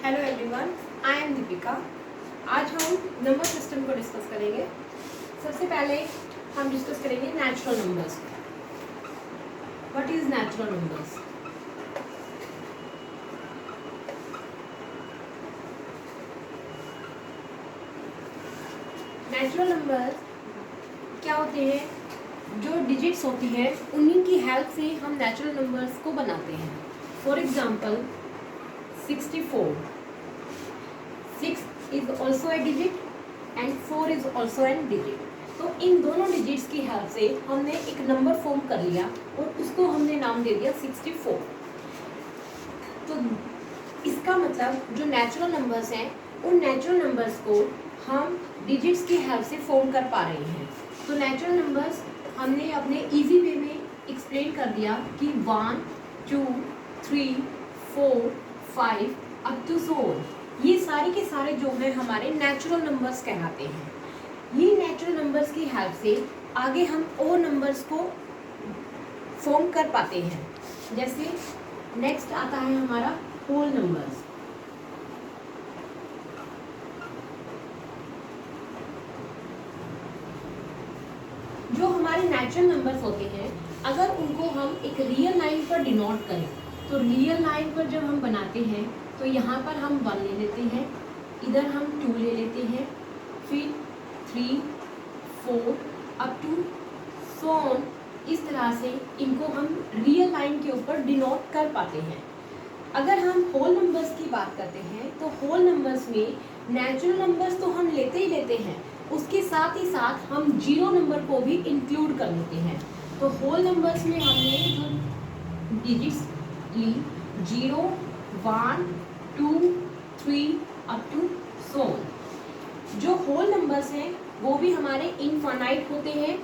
Hello everyone, I am Deepika. आज हम number system को डिस्कस करेंगे। सबसे पहले हम डिस्कस करेंगे natural numbers. What is natural numbers? Natural numbers क्या होते हैं? जो डिजिट्स होती है उन्हीं की हेल्प से हम नेचुरल नंबर्स को बनाते हैं। For example 64, 6 is also a digit and 4 is also a digit। तो इन दोनों डिजिट्स की हेल्प से हमने एक नंबर फॉर्म कर लिया और उसको हमने नाम दे दिया 64। तो इसका मतलब जो नेचुरल नंबर्स हैं उन नेचुरल नंबर्स को हम डिजिट्स की हेल्प से फॉर्म कर पा रहे हैं। तो नेचुरल नंबर्स हमने अपने इजी वे में एक्सप्लेन कर दिया कि 1, 2, 3, 4, 5 अप टू सो ऑन। ये सारे के सारे जो हैं हमारे नेचुरल नंबर्स कहलाते हैं। ये नेचुरल नंबर्स की हेल्प से आगे हम और नंबर्स को फॉर्म कर पाते हैं। जैसे नेक्स्ट आता है हमारा होल नंबर्स। जो हमारे नेचुरल नंबर्स होते हैं, अगर उनको हम एक रियल लाइन पर डिनोट करें तो रियल लाइन पर जब हम बनाते हैं तो यहाँ पर हम 1 ले लेते हैं, इधर हम 2 ले लेते हैं, फिर 3, 4 अप टू सो ऑन। इस तरह से इनको हम रियल लाइन के ऊपर डिनोट कर पाते हैं। अगर हम होल नंबर्स की बात करते हैं तो होल नंबर्स में नेचुरल नंबर्स तो हम लेते ही लेते हैं, उसके साथ ही साथ हम जीरो नंबर को भी इंक्लूड कर लेते हैं। तो होल नंबर्स में हमने जो डिजिट्स ली 0, 1, 2, 3 अप टू सो ऑन। जो होल नंबर्स हैं वो भी हमारे इनफाइनाइट होते हैं,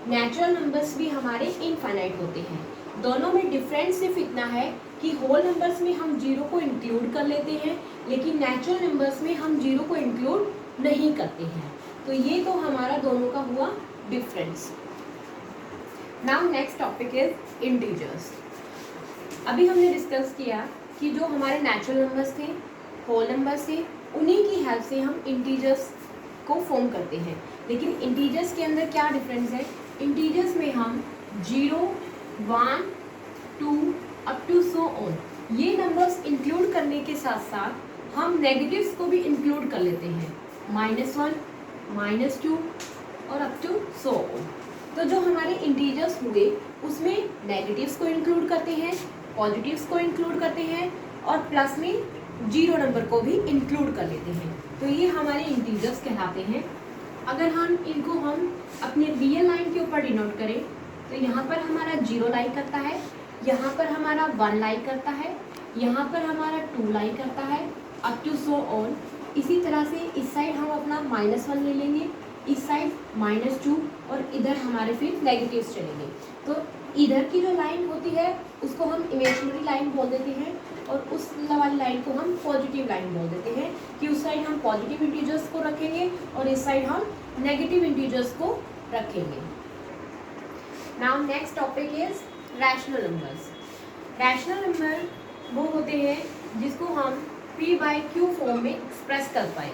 नेचुरल नंबर्स भी हमारे इनफाइनाइट होते हैं। दोनों में डिफरेंस सिर्फ इतना है कि होल नंबर्स में हम जीरो को इंक्लूड कर लेते हैं, लेकिन नेचुरल नंबर्स में हम जीरो को इंक्लूड नहीं करते हैं। तो ये तो हमारा दोनों का हुआ difference. Now next topic is integers. अभी हमने डिस्कस किया कि जो हमारे नेचुरल नंबर्स थे, होल नंबर्स थे, उन्हीं की हेल्प से हम इंटीजर्स को फॉर्म करते हैं। लेकिन इंटीजर्स के अंदर क्या डिफरेंस है? इंटीजर्स में हम 0, 1, 2 अप टू सो ऑन ये नंबर्स इंक्लूड करने के साथ साथ हम नेगेटिव्स को भी इंक्लूड कर लेते हैं, -1, -2 और अप टू सो ऑन। तो जो हमारे इंटीजर्स हुए उसमें नेगेटिव्स को इंक्लूड करते हैं, पॉजिटिव्स को इंक्लूड करते हैं और प्लस में जीरो नंबर को भी इंक्लूड कर लेते हैं। तो ये हमारे इंटीजर्स कहलाते हैं। अगर हम अपने रियल लाइन के ऊपर डिनोट करें तो यहाँ पर हमारा 0 लाई करता है, यहाँ पर हमारा 1 लाई करता है, यहाँ पर हमारा 2 लाई करता है अप टू सो ऑन। इसी तरह से इस साइड हम अपना -1 ले लेंगे, इस साइड -2 और इधर हमारे फिर नेगेटिव्स चलेंगे। तो इधर की जो लाइन होती है उसको हम इमेजिनरी लाइन बोल देते हैं और उस वाली लाइन को हम पॉजिटिव लाइन बोल देते हैं कि उस साइड हम पॉजिटिव इंटीजर्स को रखेंगे और इस साइड हम नेगेटिव इंटीजर्स को रखेंगे। Now next topic is rational numbers. Rational number वो होते हैं जिसको हम p/q फॉर्म में एक्सप्रेस कर पाए।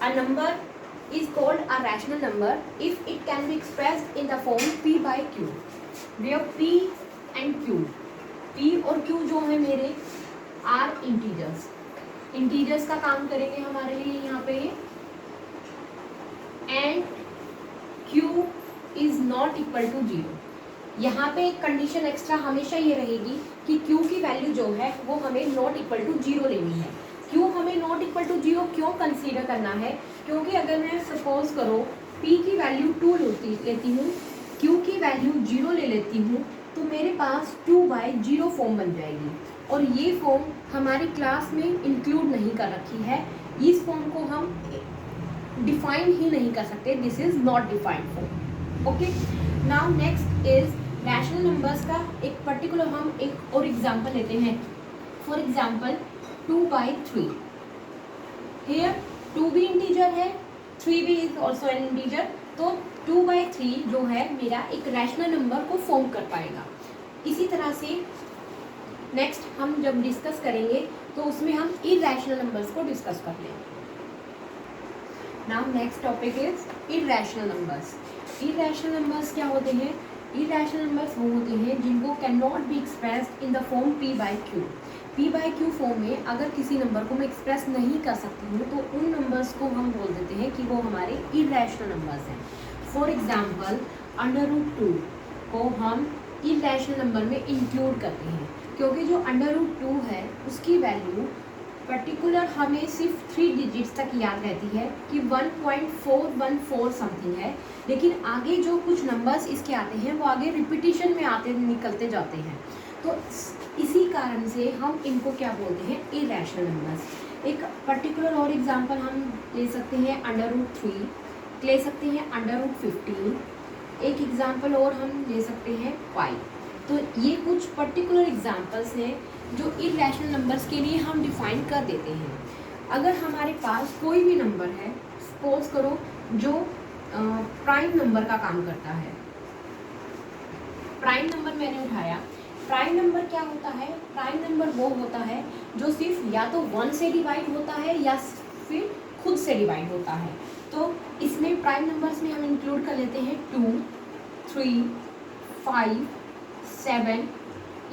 A number is called a rational number if it can be expressed in the form p/q, where p and q, p और q जो है मेरे are integers। इंटीजर्स का काम करेंगे हमारे लिए यहाँ पे, and q is not equal to 0। यहाँ पे एक कंडीशन एक्स्ट्रा हमेशा ये रहेगी कि q की वैल्यू जो है वो हमें नॉट इक्वल टू 0 लेनी है। क्यों हमें नॉट इक्वल टू 0 क्यों कंसीडर करना है? क्योंकि अगर मैं सपोज करो p की वैल्यू 2 लेती हूँ, q की वैल्यू 0 ले लेती हूँ, तो मेरे पास 2/0 फॉर्म बन जाएगी और ये फॉर्म हमारी क्लास में इंक्लूड नहीं कर रखी है। इस फॉर्म को हम डिफाइन ही नहीं कर सकते। This is not defined form. Okay, now next is rational numbers का एक पर्टिकुलर हम एक और एग्जांपल लेते हैं। For example 2/3। हियर 2 भी इंटीजर है, 3 भी इज ऑल्सो एन इंटीजर। तो 2/3 जो है मेरा एक रैशनल नंबर को फॉर्म कर पाएगा। इसी तरह से नेक्स्ट हम जब डिस्कस करेंगे तो उसमें हम इरेशनल नंबर्स को डिस्कस कर लेंगे। Now next topic is irrational numbers. Irrational numbers क्या होते हैं? इरेशनल नंबर्स वो होते हैं जिनको can not be expressed in the form p/q। p/q form में अगर किसी नंबर को मैं एक्सप्रेस नहीं कर सकती हूँ तो उन नंबर्स को हम बोल देते हैं कि वो हमारे इरेशनल नंबर्स हैं। फॉर एग्जाम्पल √2 को हम इरेशनल नंबर में इंक्लूड करते हैं, क्योंकि जो √2 है उसकी वैल्यू पर्टिकुलर हमें सिर्फ 3 डिजिट्स तक याद रहती है कि 1.414 समथिंग है, लेकिन आगे जो कुछ नंबर्स इसके आते हैं वो आगे रिपीटिशन में आते निकलते जाते हैं। तो इसी कारण से हम इनको क्या बोलते हैं? Irrational numbers. एक पर्टिकुलर और एग्जांपल हम ले सकते हैं √3, ले सकते हैं √15, एक एग्जांपल और हम ले सकते हैं 5। तो ये कुछ पर्टिकुलर एग्जांपल्स हैं जो इरेशनल नंबर्स के लिए हम डिफाइन कर देते हैं। अगर हमारे पास कोई भी नंबर है, सपोज करो जो प्राइम नंबर का काम करता है, प्राइम नंबर मैंने उठाया। प्राइम नंबर क्या होता है? प्राइम नंबर वो होता है जो सिर्फ या तो 1 से डिवाइड होता है या फिर खुद से डिवाइड होता है। तो इसमें प्राइम नंबर्स में हम इंक्लूड कर लेते हैं 2, 3, 5, 7,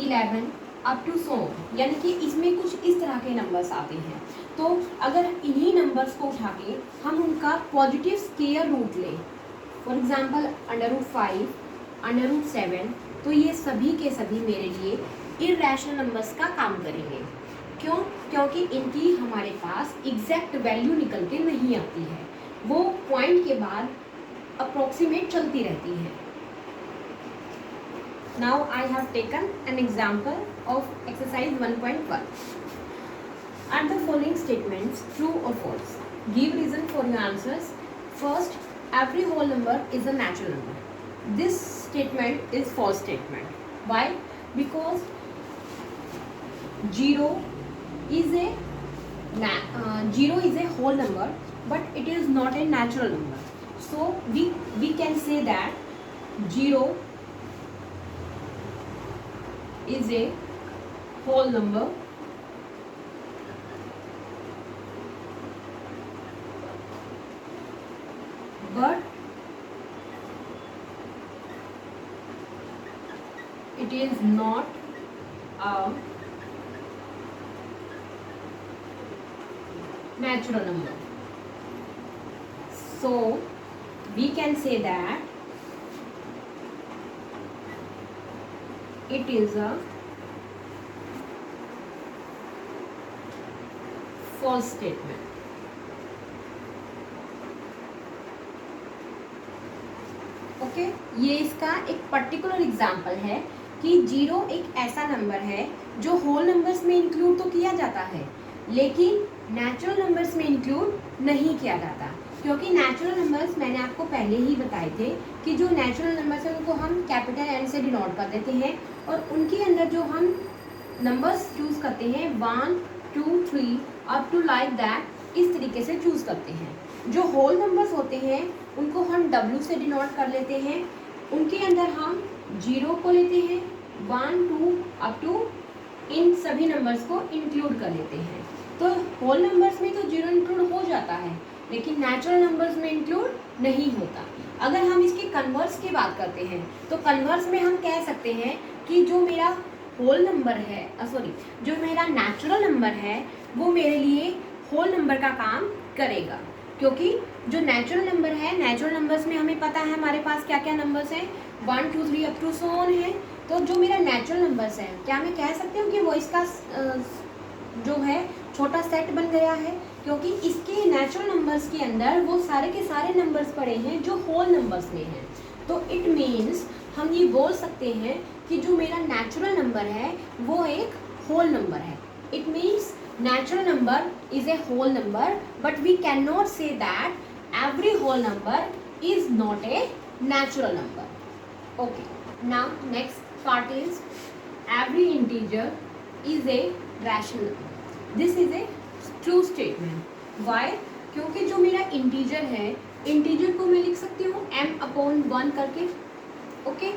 11 अप टू सो, यानी कि इसमें कुछ इस तरह के नंबर्स आते हैं। तो अगर इन्हीं नंबर्स को उठा के हम उनका पॉजिटिव स्क्वायर रूट लें, फॉर एग्जांपल √5, √7, तो ये सभी के सभी मेरे लिए इरेशनल नंबर्स का काम करेंगे। क्यों? क्योंकि इनकी हमारे पास एग्जैक्ट वैल्यू निकल के नहीं आती है, वो पॉइंट के बाद अप्रोक्सीमेट चलती रहती है। Now I have taken an example of exercise 1.1. Are the following statements true or false? Give reason for your answers. First, every whole number is a natural number. This statement is false statement. Why? Because 0 is a whole number, but it is not a natural number. So we can say that 0 is a whole number, but it is not a natural number. So we can say that it is a false statement. Okay, ये इसका एक particular example है कि 0 एक ऐसा number है जो whole numbers में इंक्लूड तो किया जाता है, लेकिन नेचुरल नंबर्स में इंक्लूड नहीं किया जाता। क्योंकि नेचुरल नंबर्स मैंने आपको पहले ही बताए थे कि जो नेचुरल नंबर्स हैं उनको हम कैपिटल N से डिनोट कर देते हैं, और उनके अंदर जो हम नंबर्स चूज़ करते हैं 1, 2, 3 अप टू लाइक दैट, इस तरीके से चूज़ करते हैं। जो होल नंबर्स होते हैं उनको हम W से डिनोट कर लेते हैं, उनके अंदर हम 0 को लेते हैं, 1, 2 अप टू इन सभी नंबर्स को इंक्लूड कर लेते हैं। तो होल नंबर्स में तो 0 इंक्लूड हो जाता है, लेकिन नेचुरल नंबर्स में इंक्लूड नहीं होता। अगर हम इसके कन्वर्स की बात करते हैं तो कन्वर्स में हम कह सकते हैं कि जो मेरा होल नंबर है, जो मेरा नेचुरल नंबर है वो मेरे लिए होल नंबर का काम करेगा। क्योंकि जो नेचुरल नंबर है, नेचुरल नंबर्स में हमें पता है हमारे पास क्या क्या नंबर्स हैं, 1, 2, 3 अप टू सो ऑन है। तो जो मेरा नेचुरल नंबर्स है, क्या मैं कह सकती हूँ कि वो इसका जो है छोटा सेट बन गया है, क्योंकि इसके नेचुरल नंबर्स के अंदर वो सारे के सारे नंबर्स पड़े हैं जो होल नंबर्स में हैं। तो इट मीन्स हम ये बोल सकते हैं कि जो मेरा नेचुरल नंबर है वो एक होल नंबर है। It means natural number is a whole number, but we cannot say that every whole number is not a natural number. Okay, now next part is every integer is a rational number. This is a true statement. Why? क्योंकि जो मेरा integer है, integer को मैं लिख सकती हूँ m/1 करके। ओके,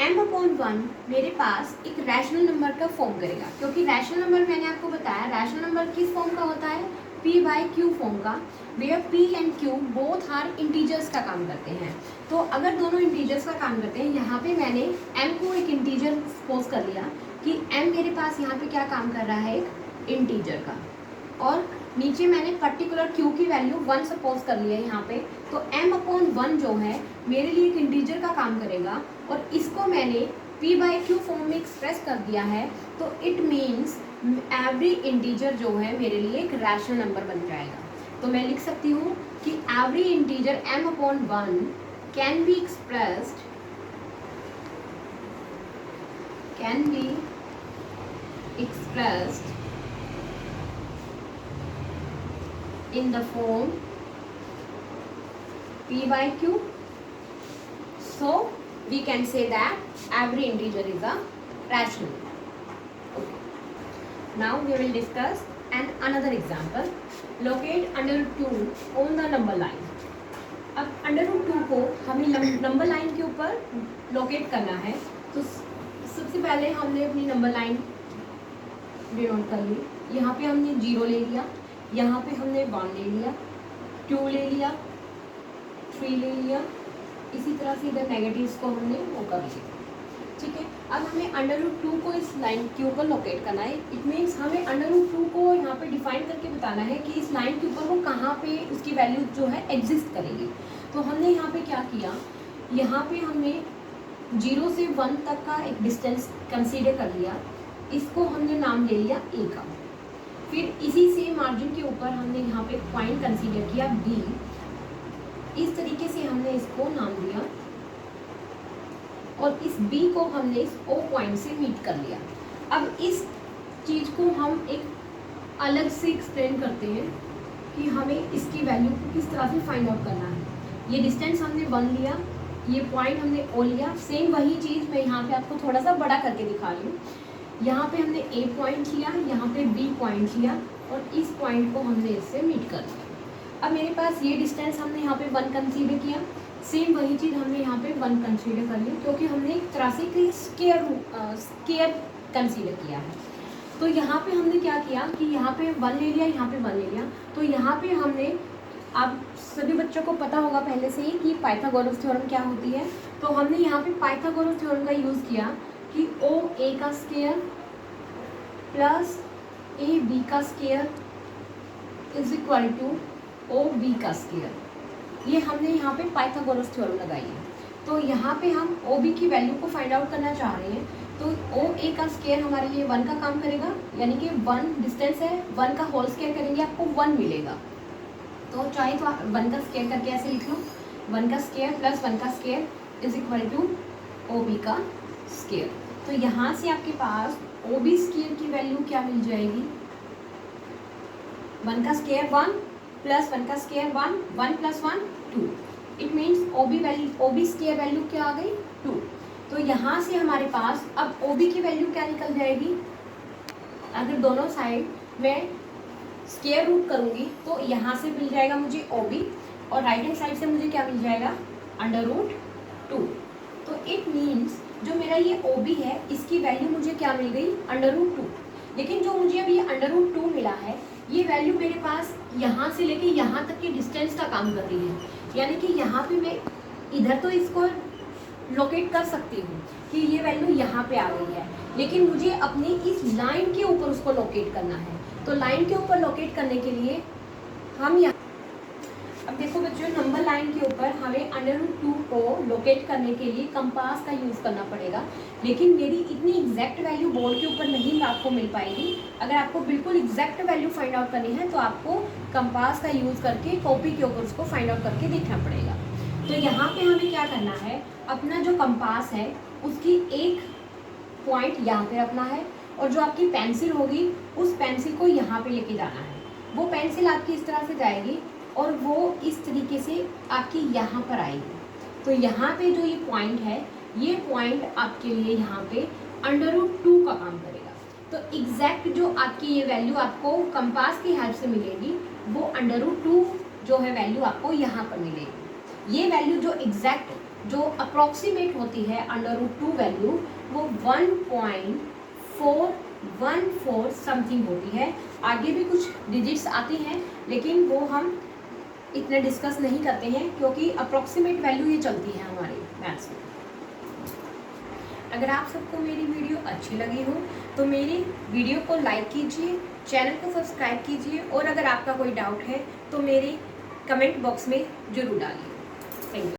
m/1 मेरे पास एक रैशनल नंबर का फॉर्म करेगा, क्योंकि रैशनल नंबर मैंने आपको बताया रैशनल नंबर किस फॉर्म का होता है, p/q फॉर्म का, where p and q both are integers का काम करते हैं। तो अगर दोनों इंटीजर्स का काम करते हैं, यहाँ पे मैंने m को एक इंटीजर सपोज कर लिया कि m मेरे पास यहाँ पे क्या काम कर रहा है, एक इंटीजर का, और नीचे मैंने पर्टिकुलर q की वैल्यू 1 सपोज कर लिया है यहाँ पे। तो m/1 जो है मेरे लिए एक इंटीजर का काम करेगा, और इसको मैंने p/q फॉर्म में एक्सप्रेस कर दिया है। तो इट मीन्स एवरी इंटीजर जो है मेरे लिए एक रैशनल नंबर बन जाएगा। तो मैं लिख सकती हूँ कि every integer m/1 can be expressed in the form p/q. So we can say that every integer is a rational. Okay. Now we will discuss another example. Locate √2 on the number line. अब √2 को हमें number line के ऊपर locate करना है। तो सबसे पहले हमने अपनी नंबर लाइन डिनोट कर ली। यहाँ पे हमने 0 ले लिया, यहाँ पे हमने 1 ले लिया, 2 ले लिया, 3 ले लिया, इसी तरह से इधर नेगेटिव्स को हमने वो कर लिया। ठीक है, अब हमें √2 को इस लाइन के ऊपर लोकेट करना है। इट मीन्स हमें √2 को यहाँ पे डिफाइन करके बताना है कि इस लाइन के ऊपर वो कहाँ पे उसकी वैल्यू जो है एग्जिस्ट करेगी। तो हमने यहाँ पे क्या किया, यहाँ पे हमने 0 से 1 तक का एक डिस्टेंस कंसीडर कर लिया, इसको हमने नाम ले लिया a का। फिर इसी से मार्जिन के ऊपर हमने यहाँ पे पॉइंट कंसीडर किया b, इस तरीके से हमने इसको नाम दिया, और इस b को हमने इस o पॉइंट से मीट कर लिया। अब इस चीज़ को हम एक अलग से एक्सप्लेन करते हैं कि हमें इसकी वैल्यू को किस तरह से फाइंड आउट करना है। ये डिस्टेंस हमने 1 लिया, ये पॉइंट हमने o लिया, सेम वही चीज़ मैं यहाँ पे आपको थोड़ा सा बड़ा करके दिखा रही हूँ। यहाँ पे हमने a पॉइंट लिया, यहाँ पे b पॉइंट लिया, और इस पॉइंट को हमने इससे मीट कर दिया। अब मेरे पास ये डिस्टेंस हमने यहाँ पे 1 कंसीडर किया, सेम वही चीज़ हमने यहाँ पे 1 कंसीडर कर ली, क्योंकि हमने एक तरह से स्केयर कंसीडर किया है। तो यहाँ पे हमने क्या किया कि यहाँ पे 1 ले लिया, यहाँ पे 1 ले लिया। तो यहाँ पे हमने, आप सभी बच्चों को पता होगा पहले से ही कि पाइथागोरस थ्योरम क्या होती है। तो हमने यहाँ पे पाइथागोरस थ्योरम का यूज़ किया कि OA का स्क्वायर प्लस AB का square is equal to OB का स्क्वायर। ये हमने यहाँ पे पाइथागोरस थ्योरम लगाई है। तो यहाँ पे हम OB की वैल्यू को फाइंड आउट करना चाह रहे हैं। तो OA का स्क्वायर हमारे लिए 1 का काम करेगा, यानी कि 1 डिस्टेंस है, 1 का होल स्क्वायर करेंगे आपको 1 मिलेगा। तो चाहे तो आप 1 का स्क्वायर करके ऐसे लिख लो, 1 का स्क्वायर प्लस 1 का square is equal to OB का स्क्वायर। तो यहाँ से आपके पास OB स्क्वायर की वैल्यू क्या मिल जाएगी, 1 का स्क्वायर 1 प्लस 1 का square 1, 1 plus 1 2। It means OB square value क्या आ गई 2। तो यहाँ से हमारे पास अब OB की वैल्यू क्या निकल जाएगी, अगर दोनों साइड में स्क्वायर रूट करूँगी तो यहाँ से मिल जाएगा मुझे OB, और राइट हैंड साइड से मुझे क्या मिल जाएगा √2। तो इट मीन्स जो मेरा ये OB है इसकी वैल्यू मुझे क्या मिल गई √2। लेकिन जो मुझे अब ये √2 मिला है, ये वैल्यू मेरे पास यहाँ से लेके यहाँ तक के डिस्टेंस का काम कर रही है। यानी कि यहाँ पे मैं इधर तो इसको लोकेट कर सकती हूँ कि ये वैल्यू यहाँ पे आ गई है, लेकिन मुझे अपनी इस लाइन के ऊपर उसको लोकेट करना है। तो लाइन के ऊपर लोकेट करने के लिए हम यहाँ, अब देखो बच्चों, नंबर लाइन के ऊपर हमें √2 को लोकेट करने के लिए कंपास का यूज़ करना पड़ेगा। लेकिन मेरी इतनी एग्जैक्ट वैल्यू बोर्ड के ऊपर नहीं आपको मिल पाएगी। अगर आपको बिल्कुल एग्जैक्ट वैल्यू फाइंड आउट करनी है तो आपको कंपास का यूज़ करके कॉपी के ऊपर उसको फाइंड आउट करके देखना पड़ेगा। तो यहाँ पे हमें क्या करना है, अपना जो कंपास है उसकी एक पॉइंट यहाँ पे रखना है, और जो आपकी पेंसिल होगी उस पेंसिल को यहाँ पे लेके जाना है। वो पेंसिल आपकी इस तरह से जाएगी और वो इस तरीके से आपकी यहाँ पर आएगी। तो यहाँ पे जो ये पॉइंट है, ये पॉइंट आपके लिए यहाँ पे √2 का काम करेगा। तो एग्जैक्ट जो आपकी ये वैल्यू आपको कंपास की हेल्प से मिलेगी, वो √2 जो है वैल्यू आपको यहाँ पर मिलेगी। ये वैल्यू जो एग्जैक्ट जो अप्रॉक्सीमेट होती है अंडर रूट 2 वैल्यू वो 1.414 समथिंग होती है। आगे भी कुछ डिजिट्स आती हैं लेकिन वो हम इतने डिस्कस नहीं करते हैं क्योंकि अप्रॉक्सीमेट वैल्यू ये चलती है हमारे मैथ्स में। अगर आप सबको मेरी वीडियो अच्छी लगी हो तो मेरी वीडियो को लाइक कीजिए, चैनल को सब्सक्राइब कीजिए और अगर आपका कोई डाउट है तो मेरे कमेंट बॉक्स में ज़रूर डालिए।